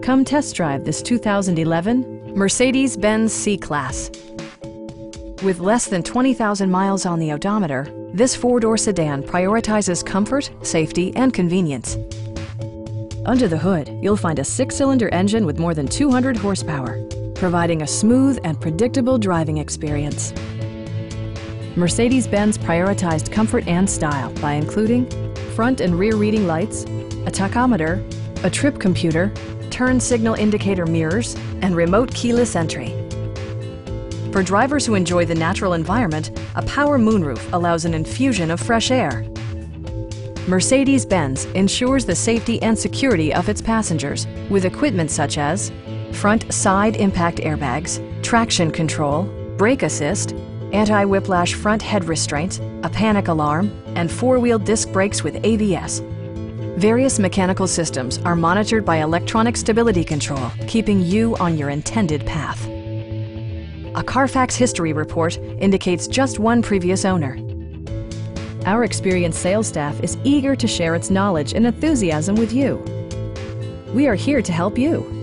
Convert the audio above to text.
Come test drive this 2011 Mercedes-Benz C-Class. With less than 20,000 miles on the odometer, this four-door sedan prioritizes comfort, safety, and convenience. Under the hood, you'll find a six-cylinder engine with more than 200 horsepower, providing a smooth and predictable driving experience. Mercedes-Benz prioritized comfort and style by including front and rear reading lights, a tachometer, a trip computer, turn signal indicator mirrors, and remote keyless entry. For drivers who enjoy the natural environment, a power moonroof allows an infusion of fresh air. Mercedes-Benz ensures the safety and security of its passengers with equipment such as front side impact airbags, traction control, brake assist, anti-whiplash front head restraints, a panic alarm, and four-wheel disc brakes with ABS. Various mechanical systems are monitored by electronic stability control, keeping you on your intended path. A Carfax history report indicates just one previous owner. Our experienced sales staff is eager to share its knowledge and enthusiasm with you. We are here to help you.